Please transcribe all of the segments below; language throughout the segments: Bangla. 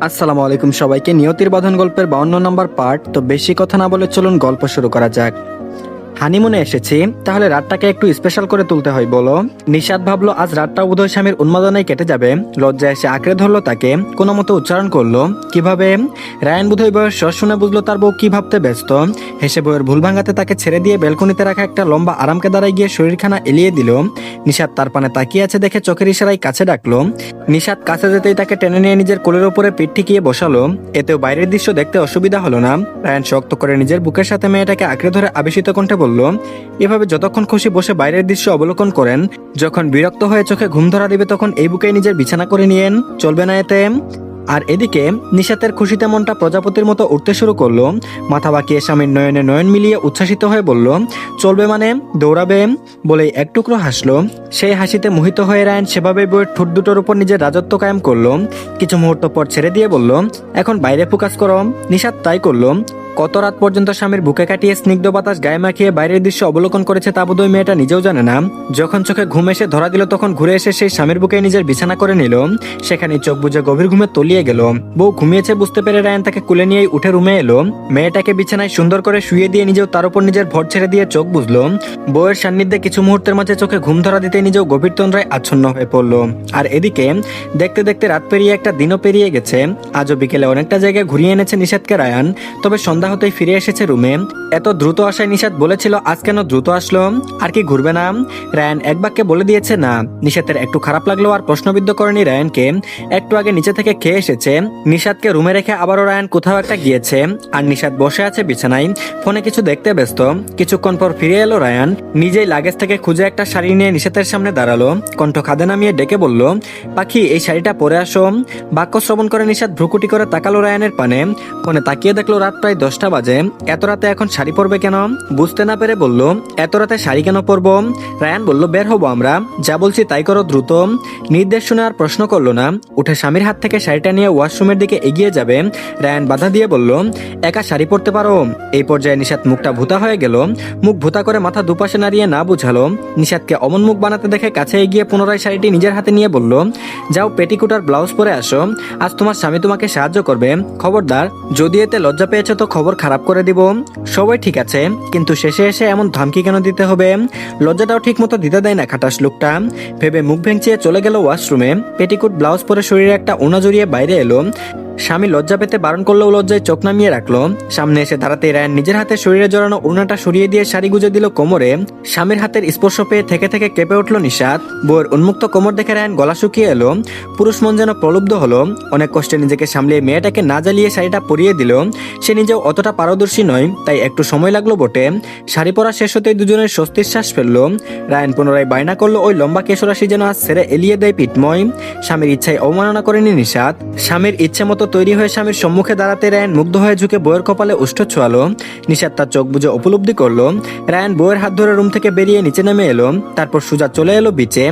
আসসালামু আলাইকুম সবাইকে। নিয়তির বাঁধন গল্পের 52 নম্বর পার্ট। তো বেশি কথা না বলে চলুন গল্প শুরু করা যাক। হানিমুনে এসেছি, তাহলে রাতটাকে একটু স্পেশাল করে তুলতে হয় বলো। নিশাত ভাবলো আজ রাতটা উদয় স্বামীর উন্মাদনায় কেটে যাবে। লজ্জা এসে আঁকড়ে ধরলো তাকে, কোনো মতো উচ্চারণ করলো কিভাবে। রায়ান বোধহয় বয়স শুনে বুঝলো তার বউ কি ভাবতে ব্যস্ত। হেসে বউয়ের ভুল ভাঙাতে তাকে ছেড়ে দিয়ে বেলকনিতে রাখা একটা লম্বা আরামকে দাঁড়ায় গিয়ে শরীরখানা এলিয়ে দিল। নিশাত তার পানে তাকিয়ে আছে দেখে চোখের ইশারায় কাছে ডাকলো। নিশাত কাছে যেতেই তাকে টেনে নিয়ে নিজের কোলের উপরে পিঠ ঠেকিয়ে বসালো। এতেও বাইরের দৃশ্য দেখতে অসুবিধা হলো না। রায়ান শক্ত করে নিজের বুকের সাথে মেয়েটাকে আঁকড়ে ধরে আবেশিত কণ্ঠে বলল, এভাবে যতক্ষণ খুশি বসে বাইরের দৃশ্য অবলোকন করেন, যখন বিরক্ত হয়ে চোখে ঘুম ধরা দিবে তখন এই বুকেই নিজের বিছানা করে নিয়েন, চলবে না এতে? আর এদিকে নিশাতের খুশিতে মনটা প্রজাপতির মতো উঠতে শুরু করলো। মাথা বাঁকিয়ে স্বামীর নয়নে নয়ন মিলিয়ে উচ্ছ্বাসিত হয়ে বলল, চলবে মানে দৌড়াবে? বলেই এক টুকরো হাসলো। সেই হাসিতে মোহিত হয়ে রায়ন সেভাবে বইয়ের ঠোঁট দুটোর উপর নিজের রাজত্ব কায়েম করলো। কিছু মুহূর্ত পর ছেড়ে দিয়ে বলল, এখন বাইরে ফোকাস করো। নিশাত তাই করলো। কত রাত পর্যন্ত স্বামীর বুকে কাটিয়ে স্নিগ্ধ বাতাস গায়ে মাখিয়ে বাইরের দৃশ্য অবলোকন করেছে তা বোধহয় মেয়েটা নিজেও জানে না। যখন চোখে ঘুম এসে ধরা দিল তখন ঘুরে এসে সেই স্বামীর বুকে নিজের বিছানা করে নিল। সেখানে চোখ বুজে গভীর ঘুমে তলিয়ে গেল। বউ ঘুমিয়েছে বুঝতে পেরে রায়ন তাকে কুলে নিয়ে উঠে রুমে এলো। মেয়েটাকে বিছানায় সুন্দর করে শুয়ে দিয়ে নিজেও তার উপর নিজের ভর ছেড়ে দিয়ে চোখ বুঝলো। বউয়ের সান্নিধ্যে কিছু মুহূর্তের মাঝে চোখে ঘুম ধরা দিতে নিজেও গভীর তন্দ্রায় আচ্ছন্ন হয়ে পড়লো। আর এদিকে দেখতে দেখতে রাত পেরিয়ে একটা দিনও পেরিয়ে গেছে। আজও বিকেলে অনেকটা জায়গায় ঘুরিয়ে এনেছে নিষাদকে রায়ান। তবে সন্ধ্যা হতেই ফিরে এসেছে রুমে। এত দ্রুত আসায় নিষাদ বলেছিল আজ কেন দ্রুত আসলো, আর কি ঘুরবে না? রায়ান এক বাক্যে বলে দিয়েছে না। নিষাদের একটু খারাপ লাগলো আর প্রশ্নবিদ্ধ করেনি রায়ানকে। একটু আগে নিচে থেকে খেয়ে এসেছে। নিষাদকে রুমে রেখে আবারও রায়ান কোথাও একটা গিয়েছে। আর নিষাদ বসে আছে বিছানায়, ফোনে কিছু দেখতে ব্যস্ত। কিছুক্ষণ পর ফিরে এলো রায়ান। নিজেই লাগেজ থেকে খুঁজে একটা শাড়ি নিয়ে নিষাদের সামনে দাঁড়ালো। কণ্ঠ খাদে নামিয়ে ডেকে বলল, পাখি এই শাড়িটা পরে আসো। বাক্য শ্রবণ করে নিষাদ ভ্রুকুটি করে তাকালো রায়ানের পানে। ফোনে তাকিয়ে দেখলো রাত প্রায় 10টা বাজে। এত রাতে এখন শাড়ি পরবে কেন? বুঝতে না পেরে বলল, এত রাতে শাড়ি কেন পরবো? রায়ান বলল, বের হবো আমরা, যা বলছি তাই করো দ্রুত। নির্দেশ শুনে আর প্রশ্ন করলো না। উঠে স্বামীর হাত থেকে শাড়িটা নিয়ে ওয়াশরুমের দিকে এগিয়ে যাবে। রায়ান বাধা দিয়ে বলল, একা শাড়ি পরতে পারো? এই পর্যায়ে নিষাদ মুখটা ভূতা হয়ে গেল। মুখ ভূতা করে মাথা দুপাশে নাড়িয়ে না বুঝালো। নিষাদকে অমন মুখ বানাতে দেখে কাছে এগিয়ে পুনরায় শাড়িটি নিজের হাতে নিয়ে বলল, যাও পেটিকুট আর ব্লাউজ পরে আসো, আজ তোমার স্বামী তোমাকে সাহায্য করবে। খবরদার, যদি এতে লজ্জা পেয়েছো তো খবর খারাপ করে দিব। সবাই ঠিক আছে, কিন্তু শেষে এসে এমন ধমকি কেন দিতে হবে? লজ্জাটাও ঠিক মতো দিতে দেয় না খাটাস লোকটা। ভেবে মুখ ভেঙচিয়ে চলে গেল ওয়াশরুমে। পেটিকুট ব্লাউজ পরে শরীরে একটা ওনা জড়িয়ে বাইরে এলো। স্বামী লজ্জা পেতে বারণ করলেও লজ্জায় চোখ নামিয়ে রাখলো। সামনে এসে দাঁড়াতে রায়ান নিজের হাতে শরীরে জড়ানো ওড়নাটা সরিয়ে দিয়ে শাড়ি গুজে দিল কোমরে। স্বামীর হাতের স্পর্শ পেয়ে থেকে থেকে কেঁপে উঠল নিষাদ। বউয়ের উন্মুক্ত কোমর দেখে রায়ান গলা শুকিয়ে এলো। পুরুষ মন যেন প্রলুব্ধ হলো। অনেক কষ্টে নিজেকে সামলিয়ে মেয়েটাকে না জ্বালিয়ে শাড়িটা পরিয়ে দিল। সে নিজেও অতটা পারদর্শী নয়, তাই একটু সময় লাগলো বটে। শাড়ি পরা শেষ হতেই দুজনের স্বস্তির শ্বাস ফেললো। রায়ান পুনরায় বায়না করলো ওই লম্বা কেশরাশি যেন আজ ছেড়ে এলিয়ে দেয় পিঠময়। স্বামীর ইচ্ছায় অবমাননা করেনি নিষাদ। স্বামীর ইচ্ছে মতো তৈরি হয়ে স্বামীর সম্মুখে দাঁড়াতে রায়ান মুগ্ধ হয়ে ঝুঁকে বউয়ের কপালে উষ্ঠ ছোয়ালো। নিষাদ তার চোখ বুজে উপলব্ধি করলো। রায়ান বউয়ের হাত ধরে রুম থেকে বেরিয়ে নিচে নেমে এলো। তারপর সুজা চলে এলো বিচে।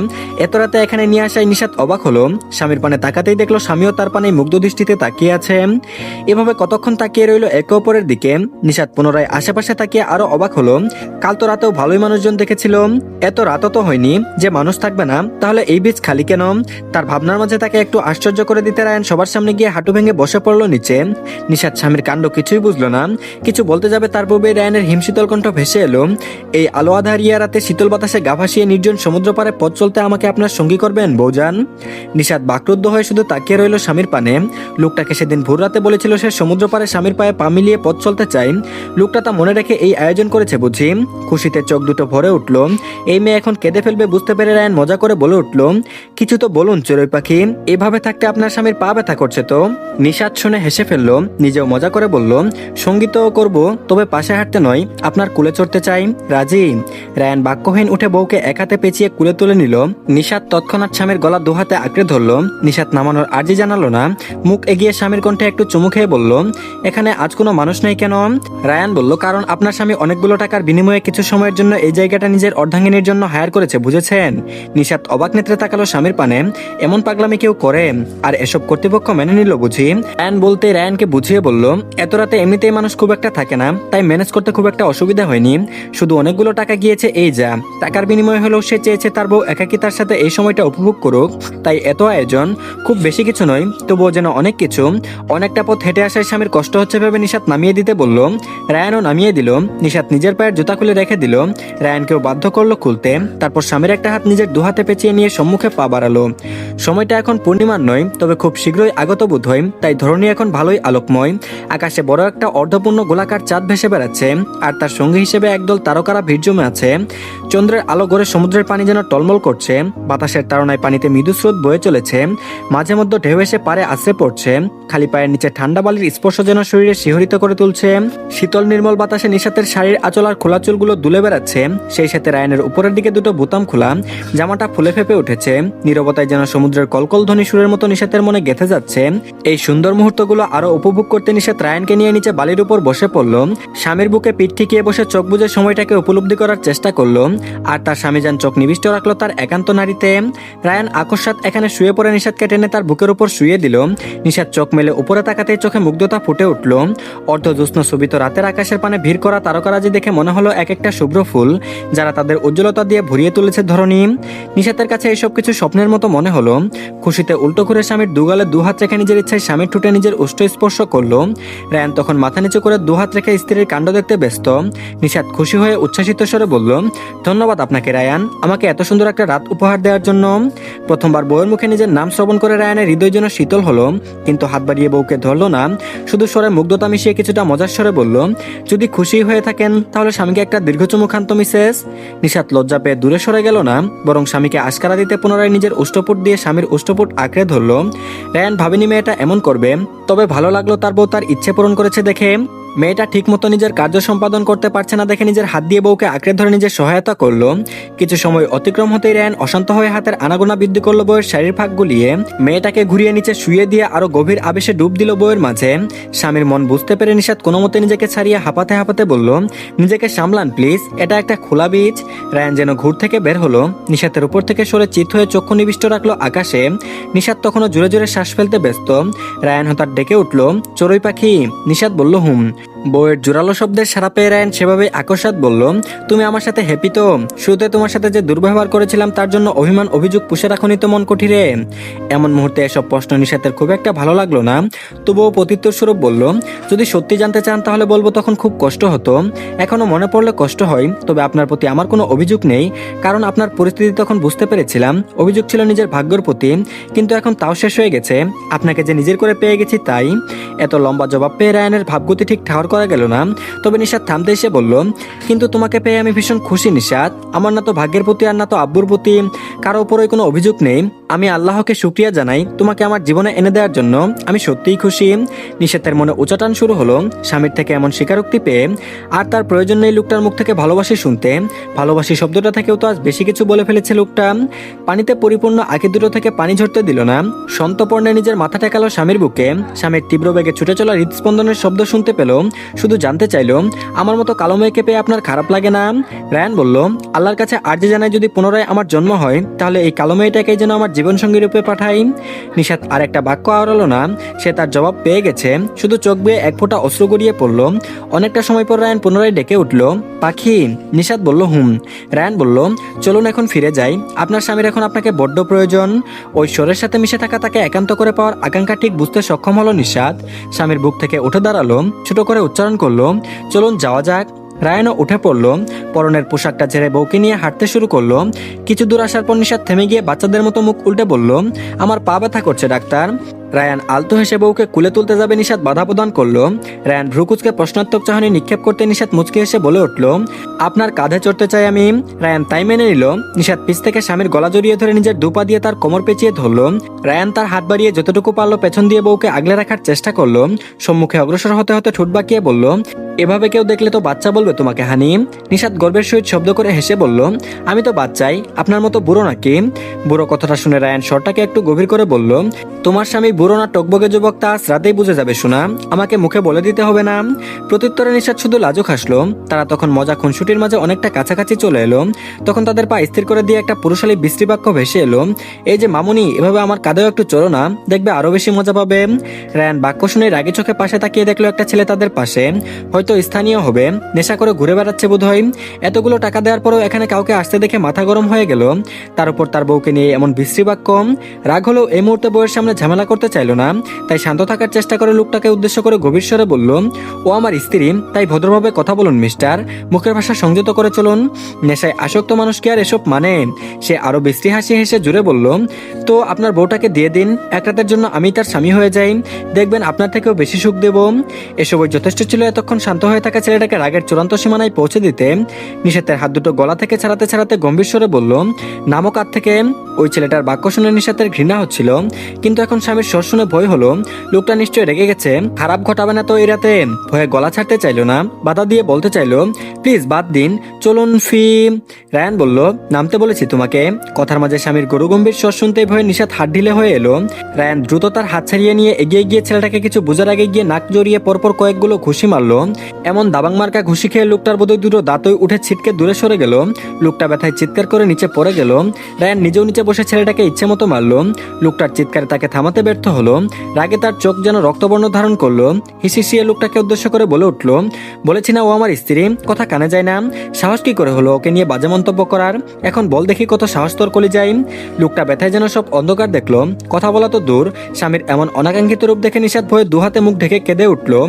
এত রাতে এখানে নিয়ে আসায় নিষাদ অবাক হলো। স্বামীর পানে তাকাতেই দেখলো স্বামীও তার পানে মুগ্ধ দৃষ্টিতে তাকিয়ে আছে। এভাবে কতক্ষণ তাকিয়ে রইল একে অপরের দিকে। নিষাদ পুনরায় আশেপাশে তাকিয়ে আরো অবাক হলো। কাল তো রাতেও ভালোই মানুষজন দেখেছিল, এত রাতও তো হয়নি যে মানুষ থাকবে না। তাহলে এই বীজ খালি কেন? তার ভাবনার মাঝে তাকে একটু আশ্চর্য করে দিতে রায়ান সবার সামনে গিয়ে হাঁটু ভেঙে বসে পড়লো নিচে। নিষাদ স্বামীর কাণ্ড কিছুই বুঝলো না। কিছু বলতে যাবে তার পূর্বে রায়ানের হিমশীতল কণ্ঠ ভেসে এলো, এই আলো আধারিয়া রাতে শীতল বাতাসে গা ভাসিয়ে নির্জন সমুদ্র পারে পথ চলতে আমাকে আপনার সঙ্গী করবেন বৌজান? নিষাদ বাকরুদ্ধ হয়ে শুধু তাকিয়ে রইল স্বামীর পানে। লোকটাকে সেদিন ভোর রাতে বলেছিল সে সমুদ্র পারে স্বামীর পায়ে পা মিলিয়ে পথ চলতে চায়। লোকটা তা মনে রেখে এই আয়োজন করেছে বুঝি। খুশিতে চোখ দুটো ভরে উঠল। এই মেয়ে এখন কেঁদে ফেলবে বুঝতে পেরে রায়ান মজা করে বলে উঠল, কিছু তো বলুন চড়ুই পাখি, এভাবে থাকতে আপনার স্বামীর পা ব্যথা করছে তো? নিষাদ শুনে হেসে ফেললো। নিজেও মজা করে বলল, সঙ্গীতও করব, তবে পাশে হাঁটতে নয়, আপনার কুলে চড়তে চাই, রাজি? রায়ান বাক্যহীন উঠে বউকে এক হাতে পেঁচিয়ে কুলে তুলে নিল। নিষাদ তৎক্ষণাৎ স্বামীর গলা দুহাতে আঁকড়ে ধরলো। নিষাদ নামানোর আর্জি জানালো না। মুখ এগিয়ে স্বামীর কণ্ঠে একটু চুমু খেয়ে বলল, এখানে আজ কোনো মানুষ নেই কেন? রায়ান বলল, কারণ আপনার স্বামী অনেকগুলো টাকার বিনিময়ে কিছু সময়ের জন্য এই জায়গাটা নিজের অর্ধাঙ্গিনীর জন্য হায়ার করেছে, বুঝেছেন? নিষাদ অবাক নেত্রে তাকালো স্বামীর পানে। এমন পাগলামি কেউ করে? আর এসব কর্তৃপক্ষ মেনে নিল বুঝি? বলছি। রায়ান বলতে রায়ানকে বুঝিয়ে বলল, এত রাতে এমনিতেই মানুষ খুব একটা থাকে না, তাই ম্যানেজ করতে খুব একটা অসুবিধা হয়নি, শুধু অনেকগুলো টাকা গিয়েছে এই যা। টাকার বিনিময়ে হলেও সে চেয়েছে তার বউ একাকী তার সাথে এই সময়টা উপভোগ করুক, তাই এত আয়োজন। খুব বেশি কিছু নয়, তবুও যেন অনেক কিছু। অনেকটা পথ হেঁটে আসায় স্বামীর কষ্ট হচ্ছে ভেবে নিশাত নামিয়ে দিতে বলল। রায়ানও নামিয়ে দিল। নিশাত নিজের পায়ের জুতা খুলে রেখে দিল। রায়ানকেও বাধ্য করলো খুলতে। তারপর স্বামীর একটা হাত নিজের দুহাতে পেঁচিয়ে নিয়ে সম্মুখে পা বাড়ালো। সময়টা এখন পূর্ণিমার নয়, তবে খুব শীঘ্রই আগত বোধ হয়, তাই ধরনী এখন ভালোই আলোকময়। আকাশে বড় একটা অর্ধপূর্ণ গোলাকার চাঁদ ভেসে বেড়াচ্ছে, আর তার সঙ্গী হিসেবে একদল তারকারা ভিড় জমে আছে। চন্দ্রের আলো গড়ে সমুদ্রের পানি যেন টলমল করছে। বাতাসের তাড়নায় পানিতে মৃদু স্রোত বয়ে চলেছে। মাঝে মধ্যে ঢেউ এসে পারে আশ্রে পড়ছে। খালি পায়ের নিচে ঠান্ডা বালির স্পর্শ যেন শরীরে শিহরিত করে তুলছে। শীতল নির্মল বাতাসে নিশাতের শাড়ির আঁচল আর খোলা চুলগুলো দুলে বেড়াচ্ছে। সেই সাথে রায়ানের উপরের দিকে দুটো বোতাম খোলা, জামাটা ফুলে ফেপে উঠেছে। নীরবতায় যেন সমুদ্রের কলকল ধ্বনি সুরের মতো নিশাতের মনে গেঁথে যাচ্ছে। এই সুন্দর মুহূর্তগুলো আরো উপভোগ করতে নিশাত রায়ানকে নিয়ে নিচে বালির উপর বসে পড়ল। স্বামীর বুকে পিঠ ঠেকিয়ে বসে চোখ বুজে সময়টাকে উপলব্ধি করার চেষ্টা করলো। আর তার স্বামী যেন চোখ নিবিষ্ট রাখলো তার একান্ত নারীতে। রায়ান আকস্মাৎ এখানে শুয়ে পড়ে নিশাতকে টেনে তার বুকের উপর শুয়ে দিল। নিশাত চোখ মেলে উপরে তাকাতেই চোখে মুগ্ধতা ফুটে উঠল। অর্ধজ্যোৎস্ন শোভিত রাতের আকাশের পানে ভিড় করা তারকারাজি দেখে মনে হলো এক একটা শুভ্র ফুল, যারা তাদের উজ্জ্বলতা দিয়ে ভরিয়ে তুলেছে ধরনী। নিশাতের কাছে এইসব কিছু স্বপ্নের মতো মনে হলো। খুশিতে উল্টো ঘুরে স্বামীর দুগালে দুহাত রেখে নিজের ইচ্ছায় স্বামীর ঠোঁটে নিজের উষ্ঠ স্পর্শ করলো। রায়ান তখন মাথা নিচু করে দুহাত রেখে স্ত্রীর কাণ্ড দেখতে ব্যস্ত। নিশাত খুশি হয়ে উচ্ছ্বাসিত স্বরে বলল, ধন্যবাদ আপনাকে রায়ান, আমাকে এত সুন্দর একটা রাত উপহার দেওয়ার জন্য। প্রথমবার বউয়ের মুখে নিজের নাম শ্রবণ করে রায়ানের হৃদয় যেন শীতল হলো, কিন্তু হাত বাড়িয়ে বউকে ধরলো না। শুধু স্বরে মুগ্ধতা মিশিয়ে কিছুটা মজার স্বরে বলল, যদি খুশি হয়ে থাকেন তাহলে স্বামীকে একটা দীর্ঘ চুমু খান তো মিসেস। নিশাত লজ্জা পেয়ে দূরে সরে গেল না, বরং স্বামীকে আশকারা দিতে পুনরায় নিজের উষ্ঠপুট দিয়ে স্বামীর উষ্ঠপুট আঁকড়ে ধরলো। রায়ান ভাবেনি মেয়েটা এমন করবে, তবে ভালো লাগলো তার বউ তার ইচ্ছে পূরণ করেছে দেখে। মেয়েটা ঠিকমতো নিজের কার্য সম্পাদন করতে পারছে না দেখে নিজের হাত দিয়ে বউকে আঁকড়ে ধরে নিজের সহায়তা করলো। কিছু সময় অতিক্রম হতেই রায়ান অশান্ত হয়ে হাতের আনাগোনা বৃদ্ধি করলো বউয়ের শারীর ফাঁক গুলিয়ে। মেয়েটাকে ঘুরিয়ে নিচে শুয়ে দিয়ে আরো গভীর আবেশে ডুব দিল বউয়ের মাঝে। স্বামীর মন বুঝতে পেরে নিশাত কোনো মতে নিজেকে ছাড়িয়ে হাঁপাতে হাঁপাতে বলল, নিজেকে সামলান প্লিজ, এটা একটা খোলা বীজ। রায়ান যেন ঘুর থেকে বের হলো। নিশাতের উপর থেকে সরে চিত হয়ে চক্ষু নিবিষ্ট রাখলো আকাশে। নিশাত তখনও জোরে জোরে শ্বাস ফেলতে ব্যস্ত। রায়ান হঠাৎ ডেকে উঠল, চড়ুই পাখি। নিশাত বলল, হুম। বউয়ের জোরালো শব্দের সাড়া পেয়ে রায়ান সেভাবে আকস্মাৎ বলল, তুমি আমার সাথে হ্যাপি তো? শুরুতে তোমার সাথে যে দুর্ব্যবহার করেছিলাম তার জন্য অভিমান অভিযোগ পুষে রাখনি তো মন কুঠিরে? এমন মুহূর্তে এসব প্রশ্ন নিশাতের খুব একটা ভালো লাগলো না, তবুও প্রত্যুত্তর স্বরূপ বলল, যদি সত্যি জানতে চান তাহলে বলবো তখন খুব কষ্ট হতো। এখনো মনে পড়লে কষ্ট হয়, তবে আপনার প্রতি আমার কোনো অভিযোগ নেই, কারণ আপনার পরিস্থিতি তখন বুঝতে পেরেছিলাম। অভিযোগ ছিল নিজের ভাগ্যের প্রতি, কিন্তু এখন তাও শেষ হয়ে গেছে। আপনাকে যে নিজের করে পেয়ে গেছি তাই। এত লম্বা জবাব পেয়ে রায়ানের ভাবগতি ঠিক ঠাওর করা গেল না। তবে নিশাত থামতে এসে বলল, কিন্তু তোমাকে পেয়ে আমি ভীষণ খুশি নিশাত। আমার না তো ভাগ্যের প্রতি আর না তো আব্বুর প্রতি কারো উপরে কোনো অভিযোগ নেই। আমি আল্লাহকে শুকরিয়া জানাই তোমাকে আমার জীবনে এনে দেওয়ার জন্য। আমি সত্যিই খুশি। নিশাতের মনে উচাটান শুরু হলো স্বামীর থেকে এমন স্বীকারোক্তি পেয়ে। আর তার প্রয়োজন নেই লোকটার মুখ থেকে ভালোবাসি শুনতে। ভালোবাসি শব্দটা থেকেও তো আজ বেশি কিছু বলে ফেলেছে লোকটা। পানিতে পরিপূর্ণ আঁখি দুটো থেকে পানি ঝরতে দিল না। সন্তপর্ণে নিজের মাথা ঠেকালো স্বামীর বুকে। স্বামীর তীব্র বেগে ছুটে চলা হৃদস্পন্দনের শব্দ শুনতে পেল। শুধু জানতে চাইলো, আমার মতো কালো মেয়েকে পেয়ে আপনার খারাপ লাগে না? রায়ান বলল, আল্লাহর কাছে আরজি জানাই যদি পুনরায় আমার জন্ম হয় তাহলে এই কালো মেয়েটাকেই যেন আমার জীবনসঙ্গী রূপে পাঠাই। নিশাত আর একটা বাক্য আওড়ালো না। সে তার জবাব পেয়ে গেছে। শুধু চোখ বেয়ে এক ফোঁটা অশ্রু গড়িয়ে পড়ল। অনেকটা সময় পর রায়ান পুনরায় ডেকে উঠল, পাখি। নিশাত বলল, হুম। রায়ান বলল, চলুন এখন ফিরে যাই। আপনার স্বামীর এখন আপনাকে বড্ড প্রয়োজন। ওই স্বরের সাথে মিশে থাকা তাকে একান্ত করে পাওয়ার আকাঙ্ক্ষা ঠিক বুঝতে সক্ষম হলো নিশাত। স্বামীর বুক থেকে উঠে দাঁড়ালো, ছোট করে উচ্চারণ করলো, চলুন যাওয়া যাক। রায়ানও উঠে পড়ল। পরনের পোশাকটা ঝেড়ে বউকে নিয়ে হাঁটতে শুরু করলো। কিছু দূর আসার পর নিশাত থেমে গিয়ে বাচ্চাদের মতো মুখ উল্টে বলল, আমার পা ব্যথা করছে ডাক্তার। রায়ান আলতো হেসে বউকে কুলে তুলতে যাবে নিশাত বাধা প্রদান করলো। রায়ান ভ্রুকুচকে প্রশ্নাত্মক চাহনি নিক্ষেপ করতে নিশাত মুচকি হেসে বলে উঠল, আপনার কাঁধে চড়তে চাই আমি। রায়ান তাই মেনে নিল। নিশাত পিছ থেকে স্বামীর গলা জড়িয়ে ধরে নিজের দুপা দিয়ে তার কোমর পেঁচিয়ে ধরলো। রায়ান তার হাত বাড়িয়ে যতটুকু পারলো পেছন দিয়ে বউকে আগলে রাখার চেষ্টা করলো। সম্মুখে অগ্রসর হতে হতে ঠোঁট বাঁকিয়ে বলল, এভাবে কেউ দেখলে তো বাচ্চা বলবে তোমাকে হানি। নিশাত গর্বের সহিত শব্দ করে হেসে বলল, আমি তো বাচ্চাই, আপনার মতো বুড়ো নাকি? বুড়ো কথাটা শুনে রায়ান স্বরটাকে একটু গভীর করে বলল, তোমার স্বামী বুড়ো না টকবগে যুবক তা আজ রাতেই বুঝে যাবে শোনা, আমাকে মুখে বলে দিতে হবে না। প্রত্যুত্তরে নিশাত শুধু লাজুক হাসলো। তারা তখন মজা খুনসুটির মাঝে অনেকটা কাছাকাছি চলে এলো। তখন তাদের পা স্থির করে দিয়ে একটা পুরুষালী বিশ্রী বাক্য ভেসে এলো, এই যে মামুনি, এভাবে আমার কাঁধেও একটু চলো না, দেখবে আরো বেশি মজা পাবে। রায়ান বাক্য শুনে রাগী চোখে পাশে তাকিয়ে দেখলো একটা ছেলে তাদের পাশে, হয়তো স্থানীয় হবে, নেশা করে ঘুরে বেড়াচ্ছে বোধহয়। এতগুলো টাকা দেওয়ার পরও এখানে কাউকে আসতে দেখে মাথা গরম হয়ে গেল। তার উপর তার বউকে নিয়ে এমন বিশ্রী বাক্য। রাগ হলেও এই মুহূর্তে বউয়ের সামনে ঝামেলা করতে চাইলো না, তাই শান্ত থাকার চেষ্টা করে লোকটাকে উদ্দেশ্য করে গভীর স্বরে বলল, ও আমার স্ত্রী, তাই ভদ্রভাবে কথা বলুন মিস্টার, মুখের ভাষা সংযত করে চলুন। নেশায় আসক্ত মানুষ কি আর এসব মানে? সে আরো বিশ্রী হাসি হেসে জুড়ে বলল, তো আপনার বউটাকে দিয়ে দিন, এক রাতের জন্য আমি তার স্বামী হয়ে যাই, দেখবেন আপনার থেকেও বেশি সুখ দেব। এসবই যথেষ্ট ছিল এতক্ষণ শান্ত হয়ে থাকা ছেলেটাকে রাগের চূড়ান্ত সীমানায় পৌঁছে দিতে। নিশাতের হাত দুটো গলা থেকে ছাড়াতে ছাড়াতে গম্ভীর স্বরে বলল, নামক কাত থেকে। ওই ছেলেটার বাক্য শুনে নিশাতের ঘৃণা হচ্ছিল, কিন্তু এখন স্বামীর স্বর শুনে ভয় হলো। লোকটা নিশ্চয়ই রেগে গেছে, খারাপ ঘটাবে না তো এই রাতে। ভয়ে গলা ছাড়তে চাইলো না, বাধা দিয়ে বলতে চাইলো, প্লিজ বাদ দিন, চলুন ফি। রায়ান বলল, নামতে বলেছি তোমাকে। কথার মাঝে স্বামীর গরু গম্ভীর স্বর শুনতেই ভয়ে নিশাত হাত ঢিলে হয়ে এলো। রায়ান দ্রুত তার হাত ছাড়িয়ে নিয়ে এগিয়ে গিয়ে ছেলেটাকে কিছু বোঝার আগে গিয়ে নাক জড়িয়ে পরপর কয়েকগুলো ঘুষি মারলো। এমন দাবাং মার্কা ঘুষি খেয়ে লোকটার বোধহয় দুটো দাঁতই উঠে ছিটকে দূরে সরে গেল। লোকটা ব্যথায় চিৎকার করে নিচে পড়ে গেল। রায়ান নিজেও নিচে বসে ছেলেটাকে ইচ্ছে মতো মারলো। লোকটার চিৎকারে তাকে থামাতে ব্যর্থ হলো। রাগে তার চোখ যেন রক্তবর্ণ ধারণ করলো। হিসিয়ে লোকটাকে উদ্দেশ্য করে বলে উঠলো, বলেছি না ও আমার স্ত্রী, কথা কানে যায় না? সাহস কি করে হলো ওকে নিয়ে বাজে মন্তব্য করার? এখন বল দেখি কত সাহস তোর কলি যায়। লোকটা ব্যথায় যেন সব অন্ধকার দেখলো। কথা বলা তো দূর, স্বামীর এমন অনাকাঙ্ক্ষিত রূপ দেখে নিষাদ ভয়ে দুহাতে মুখ ঢেকে কেঁদে উঠলো।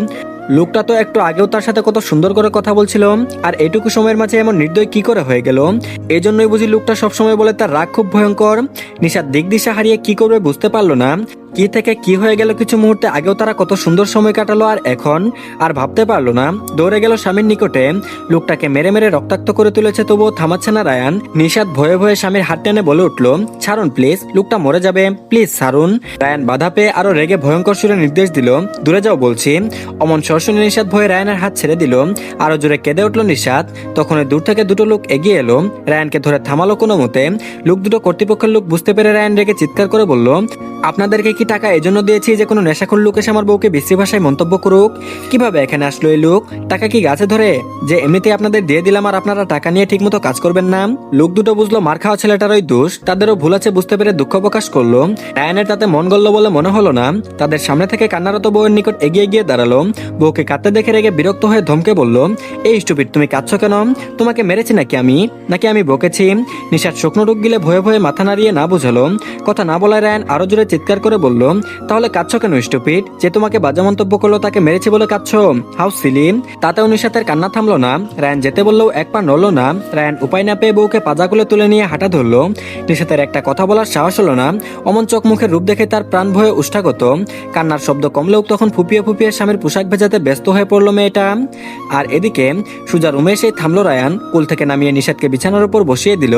লোকটা তো একটু আগেও তার সাথে কত সুন্দর করে কথা বলছিল, আর এইটুকু সময়ের মাঝে এমন নির্দয় কি করে হয়ে গেল? এই জন্যই বুঝি লোকটা সবসময় বলে তার রাগ খুব ভয়ঙ্কর। নিশাদ দিক দিশা হারিয়ে কি করবে বুঝতে পারলো না। কি থেকে কি হয়ে গেল, কিছু মুহূর্তে আগেও তারা কত সুন্দর সময় কাটালো, আর এখন আর ভাবতে পারলো না। দৌড়ে গেল স্বামীর নিকটে। লোকটাকে মেরে মেরে রক্তাক্ত করে তুলেছে, তবুও থামাচ্ছে না রায়ান। নিশাদ ভয়ে ভয়ে স্বামীর হাত টেনে বলে উঠলো, ছাড়ুন প্লিজ, লোকটা মরে যাবে, প্লিজ ছাড়ুন। রায়ান বাধা পেয়ে আরো রেগে ভয়ঙ্কর সুরে নির্দেশ দিল, দূরে যাও বলছি। অমন স্বর শুনে নিশাদ ভয়ে রায়ানের হাত ছেড়ে দিল। আরো জোরে কেঁদে উঠলো নিশাদ। তখন দূর থেকে দুটো লোক এগিয়ে এলো, রায়ানকে ধরে থামালো কোনো মতে। লোক দুটো কর্তৃপক্ষের লোক বুঝতে পেরে রায়ান রেগে চিৎকার করে বলল, আপনাদেরকে কি টাকা এজন্য দিয়েছি যে কোনো নেশাখোর লোক এসে আমার বউকে বিশ্রী ভাষায় মন্তব্য করুক? কিভাবে এখানে আসলো এই লোক? টাকা কি গাছে ধরে যে এমনিতেই আপনাদের দিয়ে দিলাম আর আপনারা টাকা নিয়ে ঠিক মতো কাজ করবেন না? লোক দুটো বুঝলো মার খাওয়া ছেলেটারই দোষ, তাদেরও ভুল আছে বুঝতে পেরে দুঃখ প্রকাশ করলো। রায়ানের তাতে মন গলল বলে মনে হলো না। তাদের সামনে থেকে কান্নারত বউয়ের নিকট এগিয়ে গিয়ে দাঁড়ালো। বউকে কাঁদতে দেখে রেগে বিরক্ত হয়ে ধমকে বলল, এই স্টুপিড, তুমি কাঁদছো কেন? তোমাকে মেরেছি নাকি আমি বকেছি? নিশাদ শুকনো ডুব গিলে ভয়ে ভয়ে মাথা নাড়িয়ে না বুঝালো। কথা না বলায় রায়ান আরো জোরে চিৎকার করে বলল, তাহলে কাঁদছো কেন স্টুপিড? যে তোমাকে বাজে মন্তব্য করলো তাকে মেরেছি বলে কাঁদছো? How silly. তাতেও নিশাতের কান্না থামলো না। রায়ান যেতে বললেও এক পা নড়লো না। রায়ান উপায় না পেয়ে বউকে পাজাগুলো তুলে নিয়ে হাঁটা ধরলো। নিশাতের একটা কথা বলার সাহস হলো না। অমন চোখ মুখের রূপ দেখে তার প্রাণ ভয়ে উষ্ঠাগত। কান্নার শব্দ কমলেও তখন ফুপিয়ে ফুপিয়ে স্বামীর পোশাক ভেজাতে ব্যস্ত হয়ে পড়লো মেয়েটা। আর এদিকে সুজা রুমে এসেই থামলো রায়ান। কুল থেকে নামিয়ে নিশাদকে বিছানার উপর বসিয়ে দিল।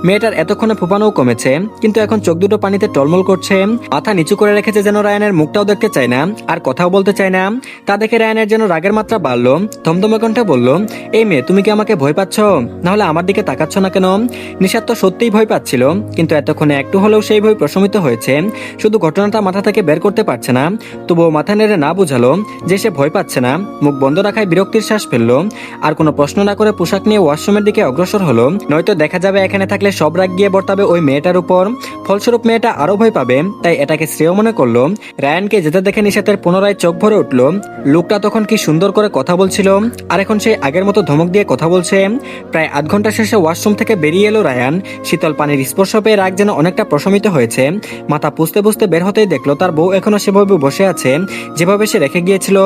মেয়েটার এতক্ষণে ফুপানোও কমেছে, কিন্তু এখন চোখ দুটো পানিতে টলমল করছে। মাথা নিচু করে রেখেছে যেন রায়ানের মুখটাও দেখতে চায় না, আর কথাও বলতে চায় না। তা দেখে রায়ানের যেন রাগের মাত্রা বাড়লো। থমথমে কণ্ঠে বলল, এই মেয়ে, তুমি কি আমাকে ভয় পাচ্ছ? নাহলে আমার দিকে তাকাচ্ছ না কেন? নিশাদ তো সত্যিই ভয় পাচ্ছিল, কিন্তু এতক্ষণে একটু হলেও সেই ভয় প্রশমিত হয়েছে। শুধু ঘটনাটা মাথা থেকে বের করতে পারছে না। তবুও মাথা নেড়ে না বুঝালো যে সে ভয় পাচ্ছে না। মুখ বন্ধ রাখায় বিরক্তির শ্বাস ফেললো। আর কোনো প্রশ্ন না করে পোশাক নিয়ে ওয়াশরুমের দিকে অগ্রসর হলো। নয়তো দেখা যাবে এখানে থাকলে সব রাগ গিয়ে বর্তাবে ওই মেয়েটার উপর। ফলস্বরূপ মেয়েটা আরো ভয় পাবে, তাই এটাকে শ্রেয় মনে করলো। রায়ানকে যেতে দেখে নিশাতের পুনরায় চোখ ভরে উঠল। লোকটা তখন কি সুন্দর করে কথা বলছিল, আর এখন সে আগের মতো ধমক দিয়ে কথা বলছে। প্রায় আধ ঘন্টা শেষে ওয়াশরুম থেকে বেরিয়ে এলো রায়ান। শীতল পানির স্পর্শ পেয়ে রাগ যেন অনেকটা প্রশমিত হয়েছে। মাথা পুষতে পুষতে বের হতেই দেখলো তার বউ এখনো সেভাবে বসে আছে যেভাবে সে রেখে গিয়েছিল।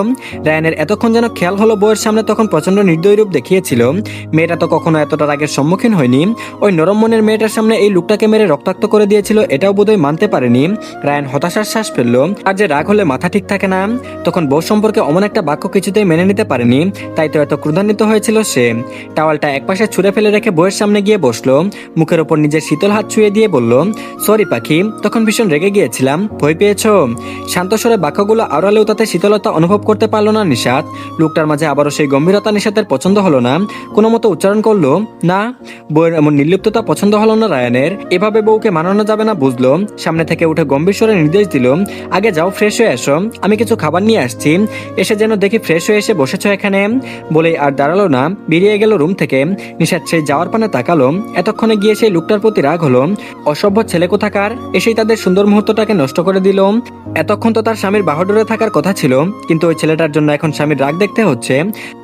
রায়ানের এতক্ষণ যেন খেয়াল হলো বউয়ের সামনে তখন প্রচন্ড নির্দয় রূপ দেখিয়েছিল। মেয়েটা তো কখনো এতটা রাগের সম্মুখীন হয়নি। ওই নরম মনের মেয়েটার সামনে এই লোকটাকে মেরে রক্তাক্ত করে দিয়েছিল, এটাও বোধহয় মানতে পারেনি। রায়ান হতাশার শ্বাস ফেললো। আর যে রাগ হলে মাথা ঠিক থাকে না, তখন বউ সম্পর্কে অমন একটা বাক্য কিছুতেই মেনে নিতে পারেনি, তাই তো এত ক্রোধান্বিত হয়েছিল সে। টাওয়ালটা একপাশে ছুঁড়ে ফেলে রেখে বউয়ের সামনে গিয়ে বসলো। মুখের ওপর নিজের শীতল হাত ছুঁয়ে দিয়ে বলল, সরি পাখি, তখন ভীষণ রেগে গিয়েছিলাম, ভয় পেয়েছো? শান্ত স্বরে বাক্যগুলো আওড়ালেও তাতে শীতলতা অনুভব করতে পারলো না না নিশাত। লোকটার মাঝে আবারও সেই গম্ভীরতা নিশাতের পছন্দ হলো না। কোনো মতো উচ্চারণ করলো, না। বউয়ের এমন নির্লিপ্ততা পছন্দ হলো না রায়ানের। এভাবে বউকে মানানো যাবে না বুঝলো। সামনে থেকে উঠে গম্ভীর স্বরে নির্দেশ দিল, আগে যাও ফ্রেশ হয়ে এসো, আমি কিছু খাবার নিয়ে আসছি। এসে যেন দেখি ফ্রেশ হয়ে এসে বসেছো এখানে। বলেই আর দাঁড়ালো না, বেরিয়ে গেল রুম থেকে। নিশাত সেই যাওয়ার পানে তাকালো। এতক্ষণে গিয়ে সেই লোকটার প্রতি রাগ হলো। অসভ্য ছেলে কোথাকার, এসেই তাদের সুন্দর মুহূর্তটাকে নষ্ট করে দিল। এতক্ষণ তো তার স্বামীর বাহাদুরে থাকার কথা ছিল, কিন্তু ওই ছেলেটার জন্য এখন স্বামীর রাগ দেখতে হচ্ছে।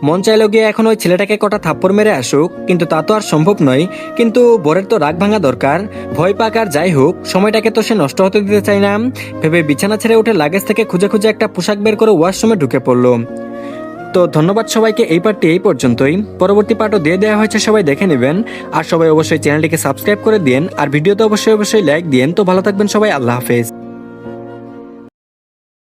মন চাইলো গিয়ে এখন ওই ছেলেটাকে কটা থাপ্পড় মেরে আসুক, কিন্তু তা তো আর সম্ভব নয়। কিন্তু বরের তো রাগ ভাঙা দরকার। ভয় পাক আর যাই হোক, সময়টাকে তো সে নষ্ট হতে দিতে চায় না। ভেবে বিছানা ছেড়ে উঠে লাগেজ থেকে খুঁজে খুঁজে একটা পোশাক বের করে ওয়াশরুমে ঢুকে পড়লো। তো ধন্যবাদ সবাইকে, এই পার্টটি এই পর্যন্তই। পরবর্তী পার্টও দিয়ে দেওয়া হয়েছে, সবাই দেখে নেবেন। আর সবাই অবশ্যই চ্যানেলটিকে সাবস্ক্রাইব করে দিন, আর ভিডিওতে অবশ্যই লাইক দিন। তো ভালো থাকবেন সবাই, আল্লাহ হাফেজ।